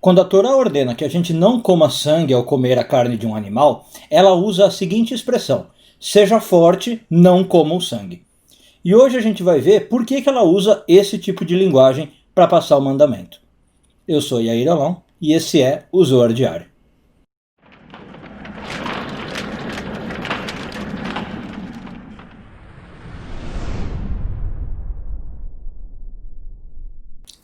Quando a Torá ordena que a gente não coma sangue ao comer a carne de um animal, ela usa a seguinte expressão: seja forte, não coma o sangue. E hoje a gente vai ver por que ela usa esse tipo de linguagem para passar o mandamento. Eu sou Yair Alon e esse é o Zohar Diário.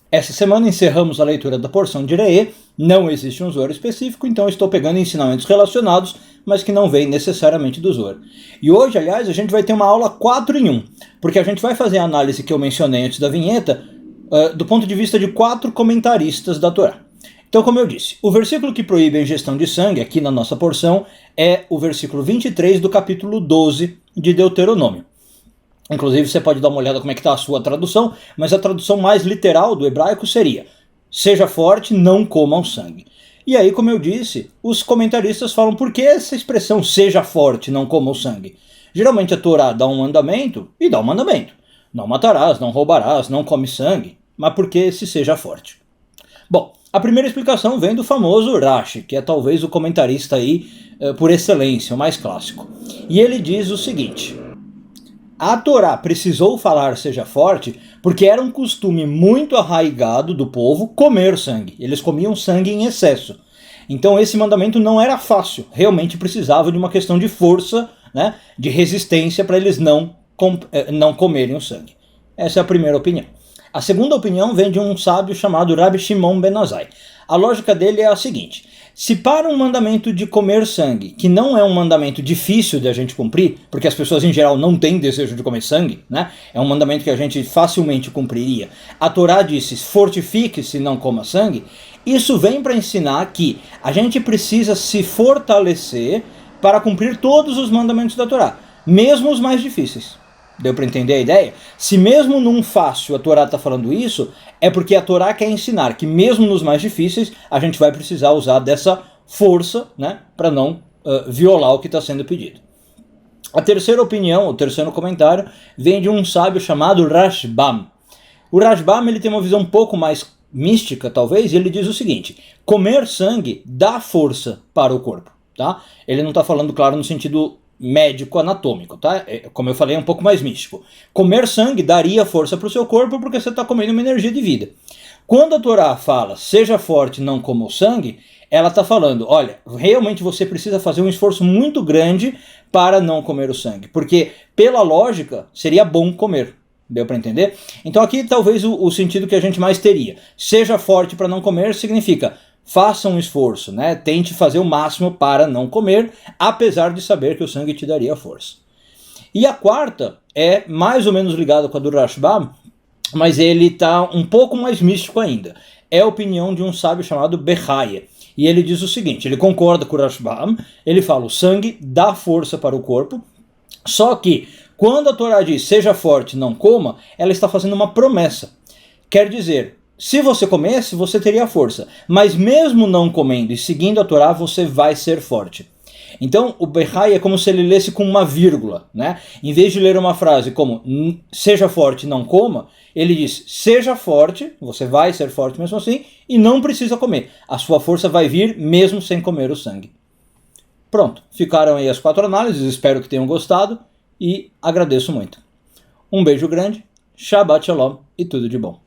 Essa semana encerramos a leitura da porção de Re'eh. Não existe um Zohar específico, então estou pegando ensinamentos relacionados, mas que não vêm necessariamente do Zohar. E hoje, aliás, a gente vai ter uma aula 4 em 1, porque a gente vai fazer a análise que eu mencionei antes da vinheta, do ponto de vista de 4 comentaristas da Torá. Então, como eu disse, o versículo que proíbe a ingestão de sangue, aqui na nossa porção, é o versículo 23 do capítulo 12 de Deuteronômio. Inclusive, você pode dar uma olhada como é que está a sua tradução, mas a tradução mais literal do hebraico seria: seja forte, não coma o sangue. E aí, como eu disse, os comentaristas falam: por que essa expressão seja forte, não coma o sangue? Geralmente a Torá dá um mandamento e dá um mandamento. Não matarás, não roubarás, não come sangue. Mas por que esse seja forte? Bom, a primeira explicação vem do famoso Rashi, que é talvez o comentarista aí por excelência, o mais clássico. E ele diz o seguinte: a Torá precisou falar seja forte porque era um costume muito arraigado do povo comer sangue. Eles comiam sangue em excesso. Então esse mandamento não era fácil. Realmente precisava de uma questão de força, né, de resistência para eles não comerem o sangue. Essa é a primeira opinião. A segunda opinião vem de um sábio chamado Rabbi Shimon ben Azai. A lógica dele é a seguinte: se para um mandamento de comer sangue, que não é um mandamento difícil de a gente cumprir, porque as pessoas em geral não têm desejo de comer sangue, né? É um mandamento que a gente facilmente cumpriria. A Torá disse: fortifique-se, não coma sangue. Isso vem para ensinar que a gente precisa se fortalecer para cumprir todos os mandamentos da Torá, mesmo os mais difíceis. Deu para entender a ideia? Se mesmo num fácil a Torá está falando isso, é porque a Torá quer ensinar que mesmo nos mais difíceis a gente vai precisar usar dessa força, né, para não violar o que está sendo pedido. A terceira opinião, o terceiro comentário, vem de um sábio chamado Rashbam. O Rashbam ele tem uma visão um pouco mais mística, talvez, e ele diz o seguinte: comer sangue dá força para o corpo. Tá? Ele não está falando, claro, no sentido médico anatômico, tá? Como eu falei, é um pouco mais místico. Comer sangue daria força para o seu corpo porque você está comendo uma energia de vida. Quando a Torá fala seja forte, não coma o sangue, ela está falando: olha, realmente você precisa fazer um esforço muito grande para não comer o sangue, porque pela lógica seria bom comer. Deu para entender? Então aqui talvez o sentido que a gente mais teria: seja forte para não comer significa faça um esforço, né? Tente fazer o máximo para não comer, apesar de saber que o sangue te daria força. E a quarta é mais ou menos ligada com a do Rashbam, mas ele está um pouco mais místico ainda. É a opinião de um sábio chamado Bechaye. E ele diz o seguinte: ele concorda com o Rashbam, ele fala: o sangue dá força para o corpo, só que quando a Torá diz seja forte, não coma, ela está fazendo uma promessa. Quer dizer, se você comesse, você teria força. Mas mesmo não comendo e seguindo a Torá, você vai ser forte. Então, o Bechaye é como se ele lesse com uma vírgula, né? Em vez de ler uma frase como seja forte, não coma, ele diz seja forte, você vai ser forte mesmo assim, e não precisa comer. A sua força vai vir mesmo sem comer o sangue. Pronto, ficaram aí as 4 análises, espero que tenham gostado e agradeço muito. Um beijo grande, Shabbat Shalom e tudo de bom.